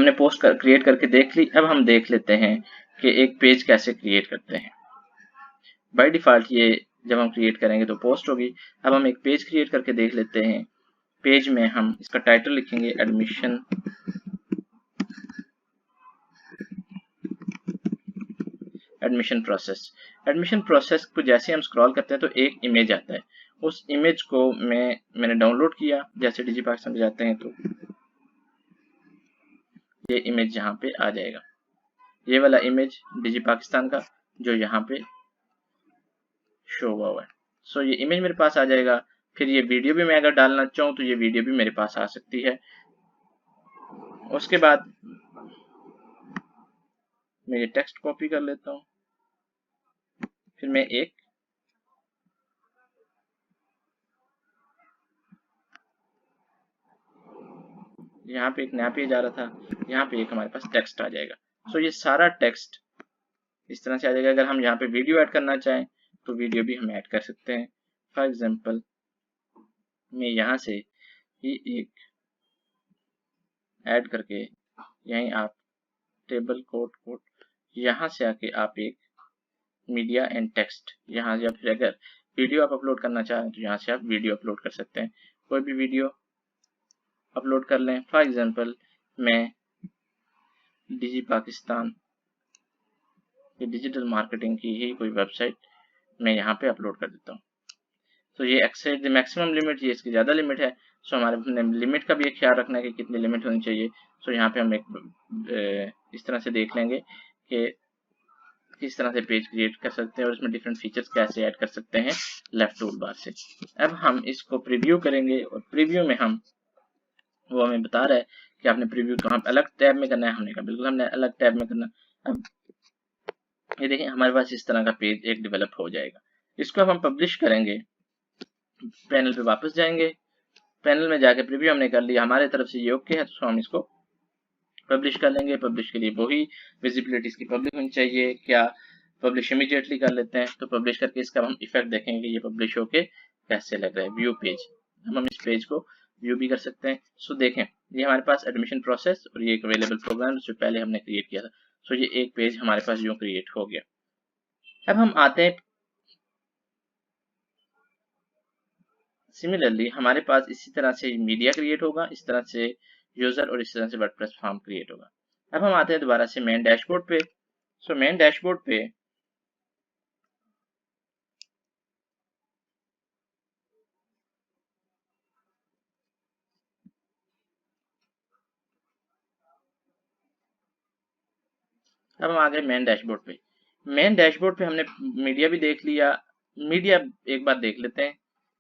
हमने post create करके देख ली। अब हम देख लेते हैं कि एक पेज कैसे क्रिएट करते हैं। बाय डिफ़ॉल्ट ये जब हम क्रिएट करेंगे तो पोस्ट होगी। अब हम एक पेज क्रिएट करके देख लेते हैं। पेज में हम इसका टाइटल लिखेंगे एडमिशन प्रोसेस। एडमिशन प्रोसेस को जैसे हम स्क्रॉल करते हैं तो एक इमेज आता है। उस इमेज को मैंने डाउनलोड किया। जैसे डिजी पाकिस्तान पे जाते हैं तो ये इमेज यहाँ पे आ जाएगा। ये वाला इमेज डिजी पाकिस्तान का जो यहाँ पे शो हुआ है। सो ये इमेज मेरे पास आ जाएगा। फिर ये वीडियो भी मैं अगर डालना चाहूँ तो ये वीडियो भी मेरे पास आ सकती है। उसके बाद मैं ये टेक्स्ट कॉपी कर लेता हूँ। फिर मैं यहाँ पे एक नया पेज आ रहा था, यहाँ पे एक हमारे पास टेक्स्ट आ जाएगा। सो ये सारा टेक्स्ट इस तरह से आ जाएगा। अगर हम यहाँ पे वीडियो ऐड करना चाहें तो वीडियो भी हम ऐड कर सकते हैं। फॉर एग्जांपल मैं यहाँ से ही एक ऐड करके यहीं आप टेबल कोड यहाँ से आके आप एक मीडिया एंड टेक्स्ट यहाँ, या फिर अगर वीडियो आप अपलोड करना चाहें तो यहाँ से आप वीडियो अपलोड कर सकते हैं। कोई भी वीडियो अपलोड कर लें। फॉर एग्जांपल मैं डिजी पाकिस्तान की डिजिटल मार्केटिंग की ही कोई वेबसाइट मैं यहाँ पे अपलोड कर देता हूँ। तो ये एक्सेड द मैक्सिमम लिमिट, ये इसकी ज़्यादा लिमिट है। सो हमारे लिमिट का भी एक ख्याल रखना है कि कितनी लिमिट होनी चाहिए। सो यहाँ पे हम एक इस तरह से देख लेंगे कि किस तरह से पेज क्रिएट कर सकते हैं और इसमें डिफरेंट फीचर्स कैसे ऐड कर सकते हैं लेफ्ट टूल बार से। अब हम इसको प्रीव्यू करेंगे और प्रीव्यू में वो हमें बता रहा है कि आपने प्रीव्यू कहाँ अलग टैब में करना है। हमने कहा बिल्कुल हमने अलग टैब में करना। अब ये देखें हमारे पास इस तरह का पेज एक डेवलप हो जाएगा। इसको अब हम पब्लिश करेंगे। पैनल पे वापस जाएंगे। पैनल में जाके प्रीव्यू हमने कर लिया, हमारे तरफ से ये ओके है, तो हम इसको पब्लिश कर लेंगे। पब्लिश के लिए वही विजिबिलिटी इसकी पब्लिक होनी चाहिए। क्या पब्लिश इमीडिएटली कर लेते हैं। तो पब्लिश करके इसका हम इफेक्ट देखेंगे कि ये पब्लिश होके कैसे लग रहा है। व्यू पेज, हम इस पेज को व्यू भी कर सकते हैं। सो देखें ये हमारे पास एडमिशन प्रोसेस और ये एक अवेलेबल प्रोग्राम जो पहले हमने क्रिएट किया था। सो ये एक पेज हमारे पास यूं क्रिएट हो गया। अब हम आते हैं सिमिलरली हमारे पास इसी तरह से मीडिया क्रिएट होगा, इस तरह से यूजर और इस तरह से वर्डप्रेस फॉर्म क्रिएट होगा। अब हम आते हैं दोबारा से मेन डैशबोर्ड पे। सो मेन डैशबोर्ड पे अब हम आ गए मेन डैशबोर्ड पे। मेन डैशबोर्ड पे हमने मीडिया भी देख लिया। मीडिया एक बार देख लेते हैं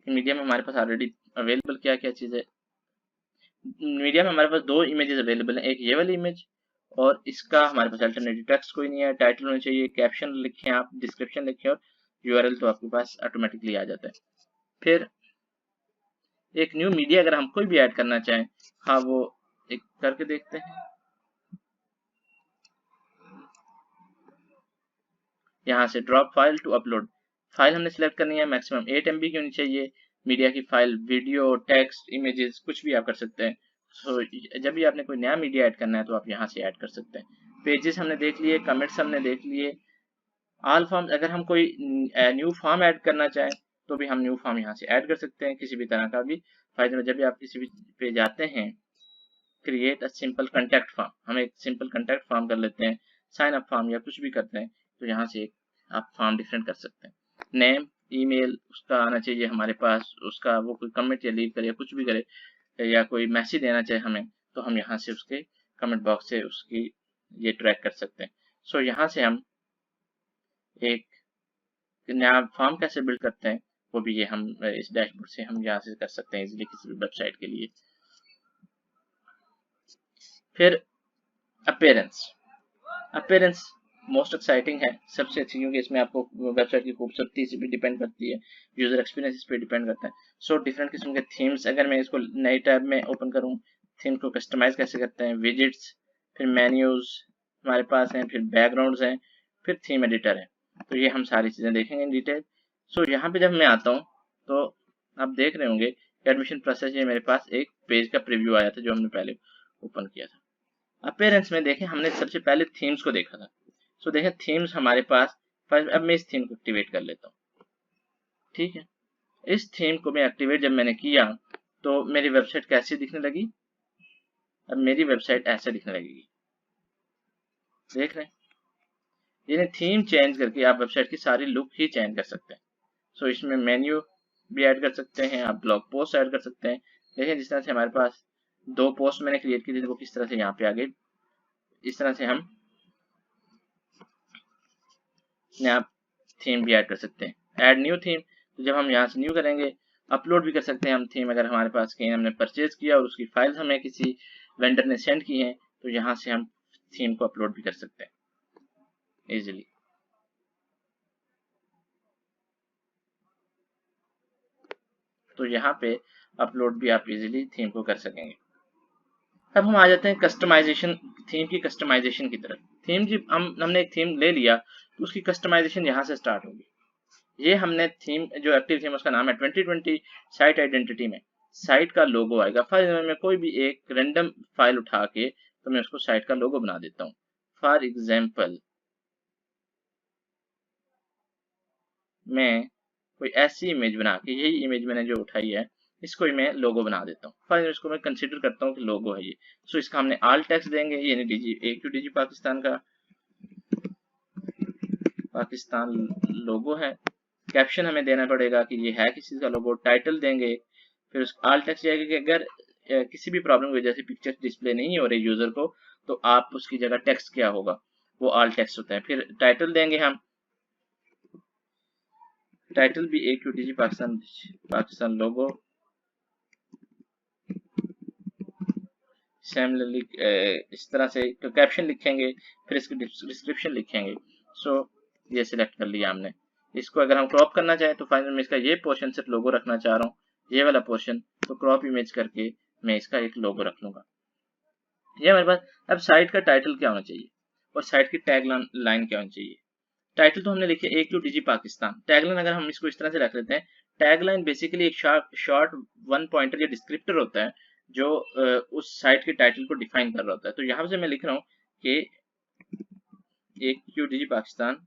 कि मीडिया में हमारे पास ऑलरेडी अवेलेबल क्या क्या चीज़ है। मीडिया में हमारे पास दो इमेजेस अवेलेबल हैं, एक ये वाली इमेज और इसका हमारे पास अल्टरनेटिव टेक्स्ट कोई नहीं है। टाइटल होना चाहिए, कैप्शन लिखें आप, डिस्क्रिप्शन लिखें और यूआरएल तो आपके पास ऑटोमेटिकली आ जाता है। फिर एक न्यू मीडिया अगर हम कोई भी ऐड करना चाहें, हाँ वो एक करके देखते हैं। यहाँ से drop file to upload, file हमने सिलेक्ट करनी है, मैक्सिमम 8 MB की होनी चाहिए। मीडिया की फाइल वीडियो टेक्स्ट इमेजेस कुछ भी आप कर सकते हैं। सो जब भी आपने कोई नया मीडिया ऐड करना है तो आप यहाँ से ऐड कर सकते हैं। पेजेस हमने देख लिए, कमेंट्स हमने देख लिए। ऑल फॉर्म अगर हम कोई न्यू फॉर्म ऐड करना चाहें तो भी हम न्यू फॉर्म यहाँ से ऐड कर सकते हैं, किसी भी तरह का भी फायदा। जब भी आप किसी भी पे जाते हैं create a simple contact form, हम एक सिंपल कॉन्टैक्ट फॉर्म कर लेते हैं, साइन अप फॉर्म या कुछ भी करते हैं तो यहाँ से एक आप फॉर्म डिफरेंट कर सकते हैं। नेम ईमेल उसका आना चाहिए हमारे पास, उसका वो कोई कमेंट या लीव करे या कुछ भी करे या कोई मैसेज देना चाहे हमें तो हम यहाँ से उसके कमेंट बॉक्स से उसकी ये ट्रैक कर सकते हैं। सो यहाँ से हम एक नया फॉर्म कैसे बिल्ड करते हैं वो भी ये हम इस डैशबोर्ड से हम यहाँ से कर सकते हैं इजीली किसी भी वेबसाइट के लिए। फिर अपीयरेंस मोस्ट एक्साइटिंग है, सबसे अच्छी, क्योंकि इसमें आपको वेबसाइट की खूबसूरती से भी डिपेंड करती है, यूजर एक्सपीरियंस इस पे डिपेंड करता है। सो डिफरेंट किस्म के थीम्स, अगर मैं इसको नई टैब में ओपन करूँ, थीम को कस्टमाइज कैसे करते हैं, विजिट्स, फिर मेन्यूज हमारे पास हैं, फिर बैकग्राउंड्स हैं, फिर थीम एडिटर है। तो ये हम सारी चीज़ें देखेंगे इन डिटेल। सो यहाँ पे जब मैं आता हूँ तो आप देख रहे होंगे एडमिशन प्रोसेस, ये मेरे पास एक पेज का प्रीव्यू आया था जो हमने पहले ओपन किया था। अपीयरेंस में देखें हमने सबसे पहले थीम्स को देखा था। सो देखें थीम्स हमारे पास, अब मैं इस थीम को एक्टिवेट कर लेता हूँ। ठीक है, इस थीम को मैं एक्टिवेट जब मैंने किया तो मेरी वेबसाइट कैसी दिखने लगी, अब मेरी वेबसाइट ऐसे दिखने लगेगी। देख रहे हैं, यानी थीम चेंज करके आप वेबसाइट की सारी लुक ही चेंज कर सकते हैं। सो इसमें मेन्यू भी ऐड कर सकते हैं, आप ब्लॉग पोस्ट ऐड कर सकते हैं। देखें जिस तरह से हमारे पास 2 पोस्ट मैंने क्रिएट की थी वो किस तरह से यहाँ पे आ गई। इस तरह से हम आप थीम भी ऐड कर सकते हैं। ऐड न्यू थीम, तो जब हम यहाँ से न्यू करेंगे, अपलोड भी कर सकते हैं हम थीम। अगर हमारे पास कहीं हमने परचेज किया और उसकी फाइल हमें किसी वेंडर ने सेंड की है तो यहाँ से हम थीम को अपलोड भी कर सकते हैं इजीली। तो यहाँ पे अपलोड भी आप इजीली थीम को कर सकेंगे। अब हम आ जाते हैं कस्टमाइजेशन, थीम की कस्टमाइजेशन की तरफ। थीम की हमने एक थीम ले लिया तो उसकी कस्टमाइजेशन यहाँ से स्टार्ट होगी। ये हमने थीम जो एक्टिव थीम उसका नाम है 2020 साइट आइडेंटिटी में साइट का लोगो आएगा। फाइल में कोई भी एक रैंडम फाइल उठा के तो मैं उसको साइट का लोगो बना देता हूँ। फॉर एग्जाम्पल मैं कोई ऐसी इमेज बना के, यही इमेज मैंने जो उठाई है इसको ही मैं लोगो बना देता हूँ। फाइल इसको मैं कंसिडर करता हूँ कि लोगो है ये। सो इसका हमने आल टेक्स्ट देंगे, यानी AQDG पाकिस्तान का पाकिस्तान लोगो है। कैप्शन हमें देना पड़ेगा कि ये है किसी का लोगो। टाइटल देंगे, फिर उसका आल टेक्स्ट जाएगा कि अगर किसी भी प्रॉब्लम की वजह से पिक्चर डिस्प्ले नहीं हो रही यूजर को तो आप उसकी जगह टेक्स्ट क्या होगा, वो आल टेक्स्ट होता है। फिर टाइटल देंगे हम, टाइटल भी AQDG पाकिस्तान लोगो। इस तरह से तो कैप्शन लिखेंगे, फिर इसकी डिस्क्रिप्शन लिखेंगे। सो ये सिलेक्ट कर लिया हमने। इसको अगर हम क्रॉप करना चाहें तो फाइनल में इसका ये पोर्शन सिर्फ लोगो रखना चाह रहा हूँ, ये वाला पोर्शन, तो क्रॉप इमेज करके मैं इसका एक लोगो रख लूंगा। ये हमारे पास। अब साइट का टाइटल क्या होना चाहिए और साइट की टैग लाइन क्या होनी चाहिए। टाइटल तो हमने लिखे AQDG पाकिस्तान। टैगलाइन अगर हम इसको इस तरह से रख लेते हैं, टैगलाइन बेसिकली एक शॉर्ट वन पॉइंटर या डिस्क्रिप्टर होता है जो उस साइट के टाइटल को डिफाइन कर रहा होता है। तो यहाँ से मैं लिख रहा हूँ कि AQDG Pakistan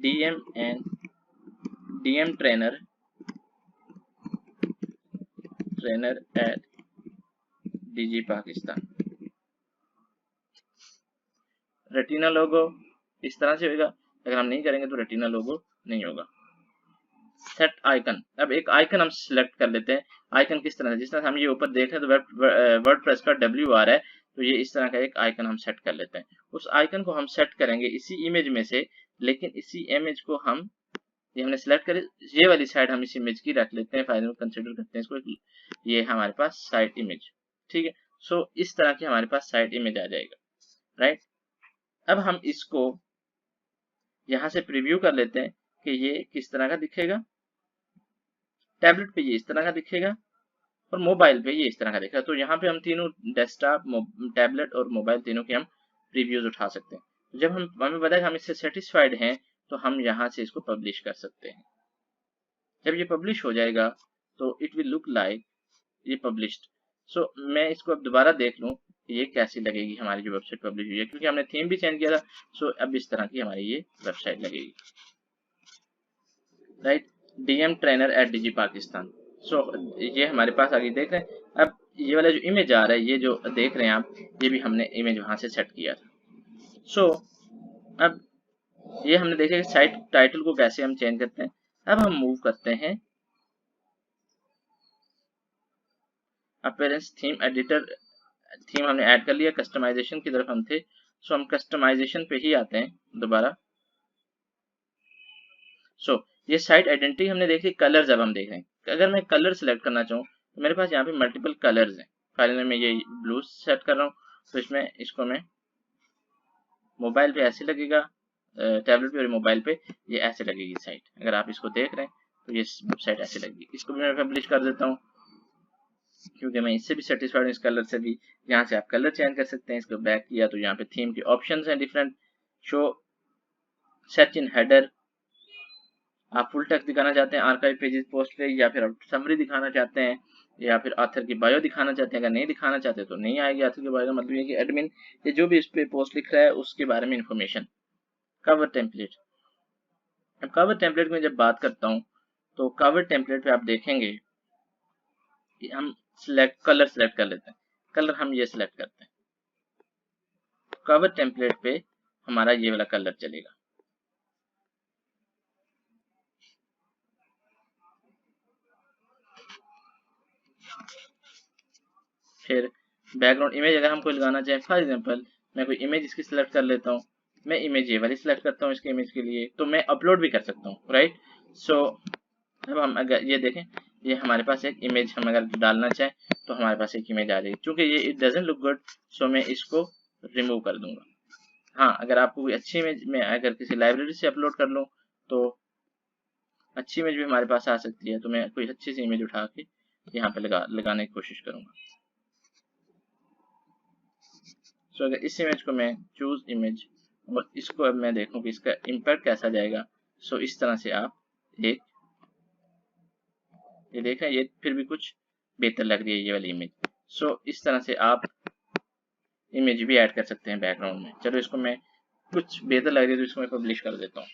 DM trainer at DG Pakistan. Retina logo इस तरह से होगा, अगर हम नहीं करेंगे तो रेटिना लोगो नहीं होगा। सेट आइकन, अब एक आइकन हम सिलेक्ट कर लेते हैं। आइकन किस तरह से, जिस तरह से हम ये ऊपर देख रहे हैं तो वर्डप्रेस का W आ रहा है, तो ये इस तरह का एक आइकन हम सेट कर लेते हैं। उस आइकन को हम सेट करेंगे इसी इमेज में से, लेकिन इसी इमेज को हम, ये हमने सेलेक्ट करे, ये वाली साइड हम इस इमेज की रख लेते हैं, फाइल में कंसिडर करते हैं इसको। ये हमारे पास साइट इमेज, ठीक है। सो इस तरह की हमारे पास साइट इमेज आ जाएगा, राइट। अब हम इसको यहाँ से प्रीव्यू कर लेते हैं कि ये किस तरह का दिखेगा। टैबलेट पे ये इस तरह का दिखेगा और मोबाइल पे ये इस तरह का दिखेगा। तो यहाँ पे हम तीनों डेस्कटॉप, टैबलेट और मोबाइल तीनों के हम रिव्यूज उठा सकते हैं। तो जब हमें पता है कि हम इससे सेटिस्फाइड हैं तो हम यहाँ से इसको पब्लिश कर सकते हैं। जब ये पब्लिश हो जाएगा तो इट विल लुक लाइक ये पब्लिश्ड। सो मैं इसको अब दोबारा देख लूँ कि ये कैसी लगेगी हमारी जो वेबसाइट पब्लिश हुई है, क्योंकि हमने थीम भी चेंज किया था। सो अब इस तरह की हमारी ये वेबसाइट लगेगी, right. DM trainer at DG Pakistan. So ये हमारे पास आगे देख रहे हैं। अब ये वाला जो इमेज आ रहा है, ये जो देख रहे हैं आप, ये भी हमने इमेज वहां से सेट किया था। सो अब ये हमने देखा कि साइट टाइटल को कैसे हम चेंज करते हैं। अब हम मूव करते हैं अपीयरेंस थीम एडिटर। थीम हमने ऐड कर लिया, कस्टमाइजेशन की तरफ हम थे। सो हम कस्टमाइजेशन पे ही आते हैं दोबारा। सो ये साइट आइडेंटिटी हमने देखी। कलर्स अब हम देख रहे हैं। अगर मैं कलर सेलेक्ट करना चाहूँ तो मेरे पास यहाँ पे मल्टीपल कलर्स हैं। फाइल में मैं ये ब्लू सेट कर रहा हूँ, तो इसमें इसको मैं मोबाइल पे ऐसे लगेगा, टैबलेट पे और मोबाइल पे ये ऐसे लगेगी साइट। अगर आप इसको देख रहे हैं तो ये साइट ऐसे लगेगी। इसको भी मैं पब्लिश कर देता हूँ क्योंकि मैं इससे भी सेटिस्फाइड हूँ, इस कलर से भी। यहाँ से आप कलर चेंज कर सकते हैं। इसको बैक किया तो यहाँ पे थीम के ऑप्शंस हैं different. Show search in header, आप फुल टेक्स्ट दिखाना चाहते हैं आर्काइव पेजेस पोस्ट पे, या फिर आप समरी दिखाना चाहते हैं या फिर ऑथर की बायो दिखाना चाहते हैं, अगर नहीं दिखाना चाहते तो नहीं आएगी ऑथर की बायो का मतलब ये कि एडमिन ये जो भी इस पे पोस्ट लिख रहा है उसके बारे में इंफॉर्मेशन। कवर टेम्पलेट, अब कवर टेम्पलेट में जब बात करता हूँ तो कवर टेम्पलेट पे आप देखेंगे कि हम कलर सेलेक्ट कर लेते हैं। कलर हम ये सेलेक्ट करते हैं, कवर टेम्पलेट पे हमारा ये वाला कलर चलेगा। फिर बैकग्राउंड इमेज अगर हम कोई लगाना चाहें, फॉर एग्जांपल मैं कोई इमेज इसकी सिलेक्ट कर लेता हूँ, मैं इमेज ये वाली सिलेक्ट करता हूँ इसके इमेज के लिए, तो मैं अपलोड भी कर सकता हूँ, राइट। सो अब हम अगर ये देखें, ये हमारे पास एक इमेज हम अगर डालना चाहें तो हमारे पास एक इमेज आ जाएगी। क्योंकि ये इट डजंट लुक गुड, सो मैं इसको रिमूव कर दूंगा। हाँ, अगर आपको कोई अच्छी इमेज में अगर किसी लाइब्रेरी से अपलोड कर लूँ तो अच्छी इमेज भी हमारे पास आ सकती है, तो मैं कोई अच्छी सी इमेज उठा के यहाँ पे लगाने की कोशिश करूंगा। सो अगर इस इमेज को मैं चूज इमेज और इसको अब मैं देखूं कि इसका इम्पैक्ट कैसा जाएगा। सो इस तरह से आप एक ये देख रहे हैं, ये फिर भी कुछ बेहतर लग रही है ये वाली इमेज। सो इस तरह से आप इमेज भी ऐड कर सकते हैं बैकग्राउंड में। चलो इसको मैं कुछ बेहतर लग रही है तो इसको मैं पब्लिश कर देता हूँ।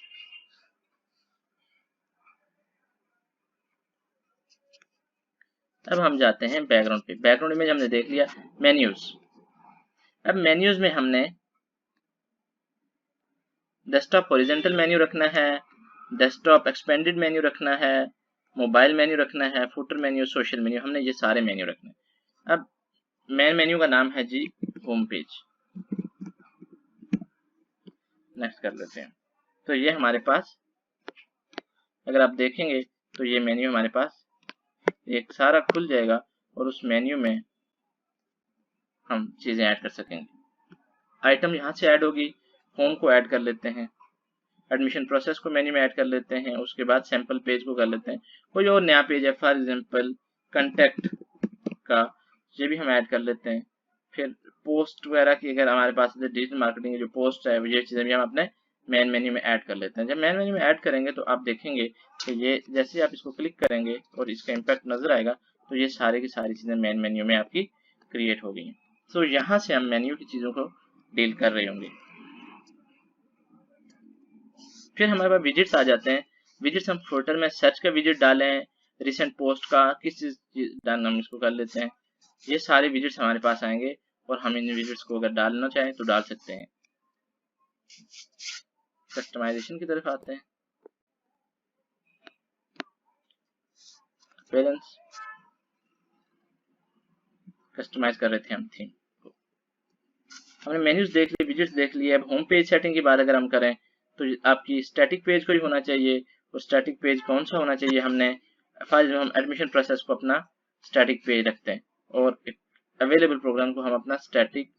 अब हम जाते हैं बैकग्राउंड पे। बैकग्राउंड इमेज हमने देख लिया। मेन्यूज, अब मेन्यूज में हमने डेस्कटॉप हॉरिजॉन्टल मेन्यू रखना है, डेस्कटॉप एक्सपेंडेड मेन्यू रखना है, मोबाइल मेन्यू रखना है, फुटर मेन्यू, सोशल मेन्यू, हमने ये सारे मेन्यू रखने हैं। अब मेन मेन्यू का नाम है जी होम पेज, नेक्स्ट कर लेते हैं। तो ये हमारे पास अगर आप देखेंगे तो ये मेन्यू हमारे पास एक सारा खुल जाएगा और उस मेन्यू में हम चीजें ऐड कर सकेंगे। आइटम यहाँ से ऐड होगी, होम को ऐड कर लेते हैं, एडमिशन प्रोसेस को मेन्यू में ऐड कर लेते हैं, उसके बाद सैंपल पेज को कर लेते हैं। कोई और नया पेज है फॉर एग्जांपल कंटेक्ट का, ये भी हम ऐड कर लेते हैं। फिर पोस्ट वगैरह की अगर हमारे पास डिजिटल मार्केटिंग की जो पोस्ट है ये चीजें भी हम अपने मेन मेन्यू में ऐड कर लेते हैं। जब मेन मेन्यू में ऐड करेंगे तो आप देखेंगे कि ये जैसे आप इसको क्लिक करेंगे और इसका इम्पैक्ट नजर आएगा तो ये सारी की सारी चीजें मेन मेन्यू में आपकी क्रिएट हो गई हैं। तो यहाँ से हम मेन्यू की चीजों को डील कर रहे होंगे। फिर हमारे पास विजिट्स आ जाते हैं। विजिट्स हम फोल्डर में सर्च का विजिट डालें, रिसेंट पोस्ट का किस चीज डालना हम इसको कर लेते हैं। ये सारे विजिट्स हमारे पास आएंगे और हम इन विजिट्स को अगर डालना चाहें तो डाल सकते हैं। कस्टमाइजेशन की तरफ आते हैं। पेरेंट्स कस्टमाइज कर रहे थे हम थीम को। हमने मेन्यूज देख लिए, विजिट्स देख लिए। अब होम पेज सेटिंग की बात अगर हम करें तो आपकी स्टैटिक पेज कोई होना चाहिए। और स्टैटिक पेज कौन सा होना चाहिए, हमने फाइल हम एडमिशन प्रोसेस को अपना स्टैटिक पेज रखते हैं और अवेलेबल प्रोग्राम को हम अपना स्टैटिक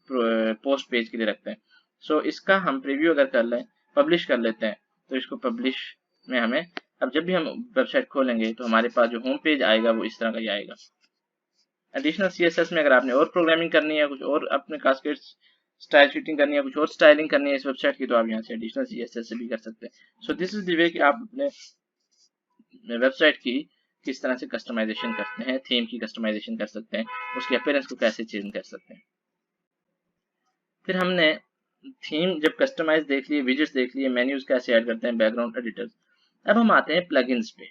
पोस्ट पेज के लिए रखते हैं। सो इसका हम प्रीव्यू अगर कर लें, पब्लिश कर लेते हैं, तो इसको पब्लिश में हमें अब जब भी हम वेबसाइट खोलेंगे तो हमारे पास जो होम पेज आएगा वो इस तरह का ही आएगा। एडिशनल सीएसएस में अगर आपने और प्रोग्रामिंग करनी है, कुछ और अपने कास्केड स्टाइल शीटिंग करनी है, कुछ और स्टाइलिंग करनी है इस वेबसाइट की, तो आप यहाँ से एडिशनल सीएसएस से भी कर सकते हैं। So this is the way कि आप अपने वेबसाइट की किस तरह से कस्टमाइजेशन करते हैं, थीम की कस्टमाइजेशन कर सकते हैं, उसके अपीयरेंस को कैसे चेंज कर सकते हैं। फिर हमने थीम जब कस्टमाइज देख लिए, विजिट्स देख लिए, मेन्यूज कैसे ऐड करते हैं, बैकग्राउंड एडिटर्स। अब हम आते हैं प्लगइन्स पे।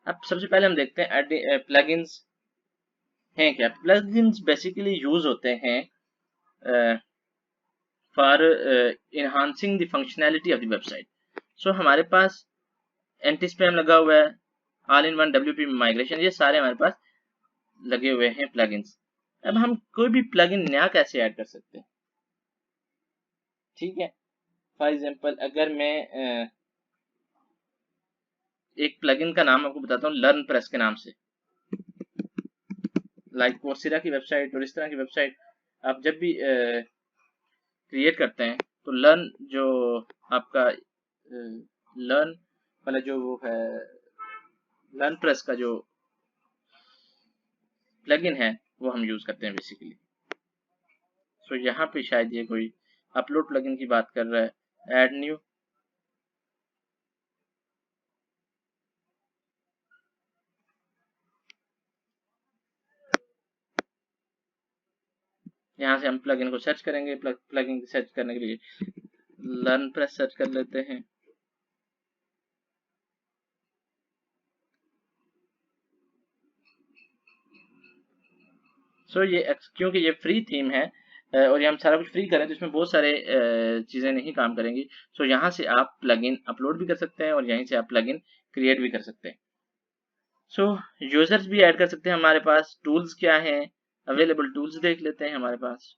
अब सबसे पहले हम देखते हैं प्लगइन्स हैं क्या। प्लगइन्स बेसिकली यूज होते हैं for enhancing the functionality of the website. So हमारे पास एंटी स्पैम लगा हुआ है, all in one WP migration, ये सारे हमारे पास लगे हुए हैं प्लगइन्स। अब हम कोई भी प्लगइन नया कैसे ऐड कर सकते हैं, ठीक है। फॉर एग्जांपल अगर मैं एक प्लगइन का नाम आपको बताता हूँ लर्न प्रेस के नाम से, लाइक कोर्सेरा की वेबसाइट और इस तरह की वेबसाइट आप जब भी क्रिएट करते हैं तो लर्न जो आपका लर्न वाला जो वो है, लर्न प्रेस का जो प्लगइन है वो हम यूज करते हैं बेसिकली। सो यहाँ पे शायद ये कोई अपलोड प्लगइन की बात कर रहा है। ऐड न्यू, यहाँ से हम प्लगइन को सर्च करेंगे। प्लगइन सर्च करने के लिए लर्न प्रेस सर्च कर लेते हैं। सो ये क्योंकि ये फ्री थीम है और ये हम सारा कुछ फ्री करें तो इसमें बहुत सारे चीज़ें नहीं काम करेंगी। सो यहाँ से आप प्लगइन अपलोड भी कर सकते हैं और यहीं से आप प्लगइन क्रिएट भी कर सकते हैं। सो यूजर्स भी ऐड कर सकते हैं। हमारे पास टूल्स क्या हैं, अवेलेबल टूल्स देख लेते हैं हमारे पास।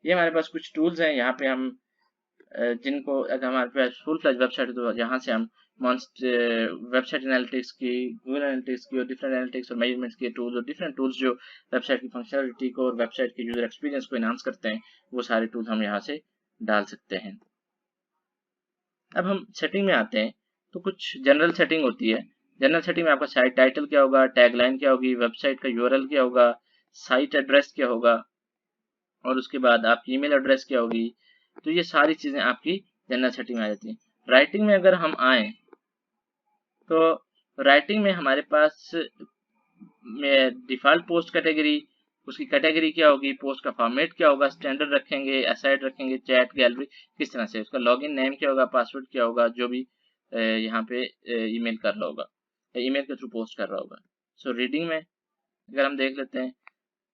ये हमारे पास कुछ टूल्स हैं। यहाँ पे हम जिनको अगर हमारे पास फुल फ्लैज वेबसाइट है तो यहाँ से हम वेबसाइट एनालिटिक्स की, गूगल एनालिटिक्स की और डिफरेंट एनालिटिक्स और मेजरमेंट्स के टूल्स और डिफरेंट टूल्स जो वेबसाइट की फंक्शनलिटी को और वेबसाइट के यूजर एक्सपीरियंस को एनहांस करते हैं, वो सारे टूल्स हम यहाँ से डाल सकते हैं। अब हम सेटिंग में आते हैं तो कुछ जनरल सेटिंग होती है। जनरल सेटिंग में आपका साइट टाइटल क्या होगा, टैगलाइन क्या होगी, वेबसाइट का यूआरएल क्या होगा, साइट एड्रेस क्या होगा और उसके बाद आपकी ईमेल एड्रेस क्या होगी। तो ये सारी चीजें आपकी जनरल सेटिंग में आ जाती हैं। राइटिंग में अगर हम आए तो राइटिंग में हमारे पास डिफॉल्ट पोस्ट कैटेगरी, उसकी कैटेगरी क्या होगी, पोस्ट का फॉर्मेट क्या होगा, स्टैंडर्ड रखेंगे, असाइड रखेंगे, चैट, गैलरी, किस तरह से, उसका लॉगिन नेम क्या होगा, पासवर्ड क्या होगा, जो भी यहाँ पे ईमेल कर रहा होगा, ईमेल के थ्रू पोस्ट कर रहा होगा। सो रीडिंग में अगर हम देख लेते हैं,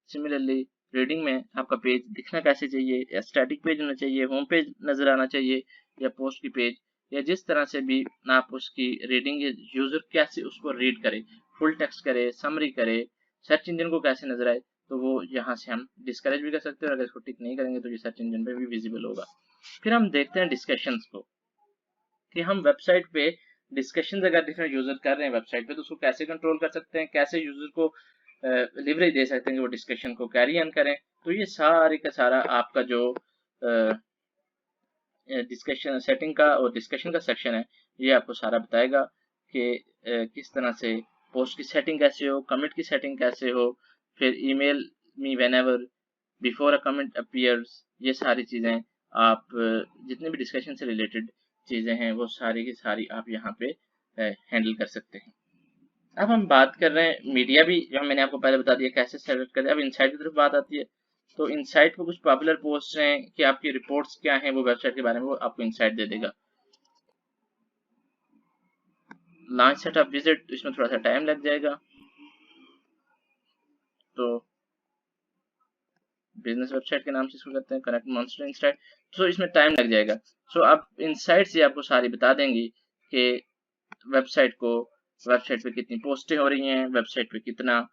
सिमिलरली रीडिंग में आपका पेज दिखना कैसे चाहिए, या स्टैटिक पेज होना चाहिए, होम पेज नजर आना चाहिए, या पोस्ट की पेज, या जिस तरह से भी आप उसकी रीडिंग, यूजर कैसे उसको रीड करे, फुल टेक्स्ट करे, समरी करे, सर्च इंजन को कैसे नजर आए, तो वो यहाँ से हम डिस्करेज भी कर सकते हैं। और अगर इसको टिक नहीं करेंगे तो ये सर्च इंजन पे भी विजिबल होगा। फिर हम देखते हैं डिस्कशंस को, कि हम वेबसाइट पे डिस्कशन अगर डिफरेंट यूजर कर रहे हैं वेबसाइट पे तो उसको कैसे कंट्रोल कर सकते हैं, कैसे यूजर को लिवरेज दे सकते हैं कि वो डिस्कशन को कैरी ऑन करें। तो ये सारे का सारा आपका जो डिस्कशन सेटिंग का और डिस्कशन का सेक्शन है, ये आपको सारा बताएगा कि किस तरह से पोस्ट की सेटिंग कैसे हो, कमेंट की सेटिंग कैसे हो, फिर email me whenever before a comment appears, ये सारी चीज़ें आप जितने भी डिस्कशन से रिलेटेड चीज़ें हैं वो सारी की सारी आप यहाँ पे हैंडल कर सकते हैं। अब हम बात कर रहे हैं मीडिया भी, जो मैंने आपको पहले बता दिया कैसे सेलेक्ट करें। अब इनसाइट की तरफ बात आती है तो इनसाइट पे कुछ पॉपुलर पोस्ट हैं कि आपकी रिपोर्ट्स क्या हैं वो वेबसाइट के बारे में, वो आपको इनसाइट दे देगा। लॉन्च सेटअप विजिट, इसमें थोड़ा सा टाइम लग जाएगा, तो बिजनेस वेबसाइट के नाम से इसको करते हैं, कनेक्ट मॉन्स्टर इनसाइट, तो इसमें टाइम लग जाएगा। सो अब इनसाइट से आपको सारी बता देंगी कि वेबसाइट पे कितनी पोस्टें हो रही हैं, वेबसाइट पे कितना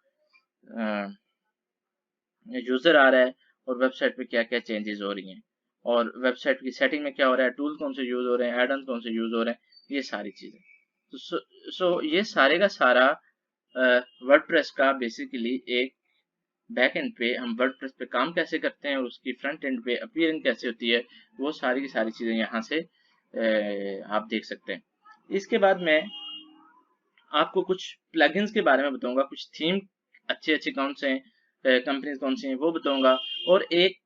यूजर आ रहा है और वेबसाइट पे क्या क्या चेंजेस हो रही हैं और वेबसाइट की सेटिंग में क्या हो रहा है, टूल कौन से यूज हो रहे हैं, एड ऑन कौन से यूज हो रहे हैं, ये सारी चीजें। तो सो ये सारे का सारा वर्डप्रेस का बेसिकली एक बैक एंड पे हम वर्डप्रेस पे काम कैसे करते हैं और उसकी फ्रंट एंड पे अपीयरेंस कैसे होती है, वो सारी की सारी चीजें यहाँ से आप देख सकते हैं। इसके बाद मैं आपको कुछ प्लगइन्स के बारे में बताऊंगा, कुछ थीम अच्छे कौन से हैं, कंपनीज कौन सी हैं वो बताऊंगा, और एक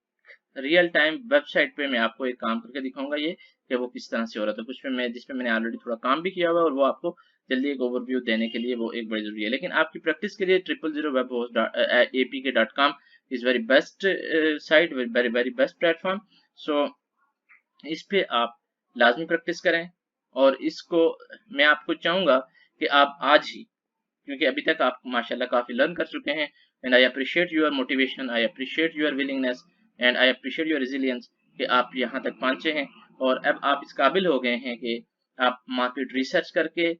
रियल टाइम वेबसाइट पे मैं आपको एक काम करके दिखाऊंगा ये कि वो किस तरह से हो रहा था, कुछ पे मैं जिस पे मैंने ऑलरेडी थोड़ा काम भी किया हुआ है, और वो आपको जल्दी एक ओवरव्यू देने के लिए वो एक बड़ी जरूरी है। लेकिन आपकी प्रैक्टिस के लिए 000webhost.apk.com is very best site, very very best platform. So इस पे आप लाजमी प्रैक्टिस करें, और इसको मैं आपको चाहूंगा कि आप आज ही, क्योंकि अभी तक आप माशाल्लाह काफी लर्न कर चुके हैं, and I appreciate your motivation, I appreciate your willingness and I appreciate your resilience कि आप यहाँ तक पहुंचे हैं और अब आप इस काबिल हो गए हैं कि आप मार्केट रिसर्च करके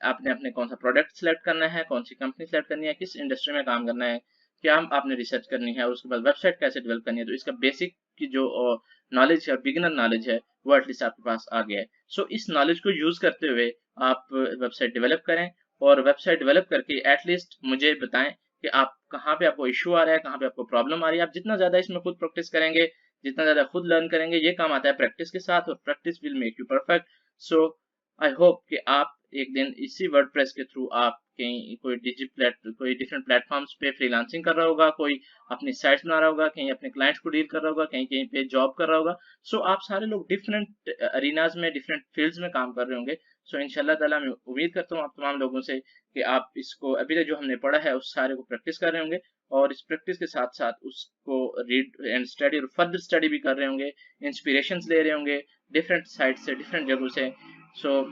आपने अपने कौन सा प्रोडक्ट सेलेक्ट करना है, कौन सी कंपनी सेलेक्ट करनी है, किस इंडस्ट्री में काम करना है, क्या आपने रिसर्च करनी है, और उसके बाद वेबसाइट कैसे डेवलप करनी है। तो इसका बेसिक की जो नॉलेज है, बिगिनर नॉलेज है, वो एटलीस्ट आपके पास आ गया है। सो इस नॉलेज को यूज करते हुए आप वेबसाइट डेवलप करें, और वेबसाइट डेवलप करके एटलीस्ट मुझे बताएं कि आप कहाँ पे आपको इश्यू आ रहा है, कहाँ पे आपको प्रॉब्लम आ रही है। आप जितना ज्यादा इसमें खुद प्रैक्टिस करेंगे, जितना ज्यादा खुद लर्न करेंगे, ये काम आता है प्रैक्टिस के साथ, और practice will make you perfect. So I hope कि आप एक दिन इसी वर्डप्रेस के थ्रू आप कहीं कोई डिफरेंट प्लेटफॉर्म्स पे फ्रीलांसिंग कर रहा होगा, कोई अपनी साइट्स बना रहा होगा, कहीं अपने क्लाइंट्स को डील कर रहा होगा, कहीं कहीं पे जॉब कर रहा होगा। सो आप सारे लोग डिफरेंट अरीनाज में, डिफरेंट फील्ड्स में काम कर रहे होंगे। सो इंशाल्लाह ताला मैं उम्मीद करता हूँ आप तमाम लोगों से कि आप इसको अभी तक जो हमने पढ़ा है उस सारे को प्रैक्टिस कर रहे होंगे, और इस प्रैक्टिस के साथ साथ उसको रीड एंड स्टडी और फर्दर स्टडी भी कर रहे होंगे, इंस्पिरेशंस ले रहे होंगे डिफरेंट साइट से, डिफरेंट जगहों से। So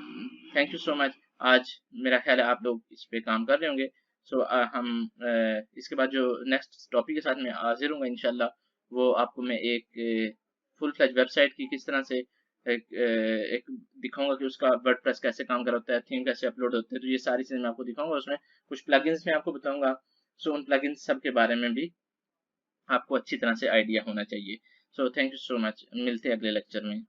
thank you so much. आज मेरा ख्याल है आप लोग इस पे काम कर रहे होंगे। सो हम इसके बाद जो नेक्स्ट टॉपिक के साथ मैं हाजिर हूँ इंशाल्लाह, वो आपको मैं एक फुल फ्लैज वेबसाइट की किस तरह से एक दिखाऊंगा कि उसका वर्डप्रेस कैसे काम करता है, थीम कैसे अपलोड होते हैं, तो ये सारी चीज़ें मैं आपको दिखाऊंगा। उसमें कुछ प्लगइन्स मैं आपको बताऊंगा। सो उन प्लगइन्स सब के बारे में भी आपको अच्छी तरह से आइडिया होना चाहिए। So thank you so much, मिलते हैं अगले लेक्चर में।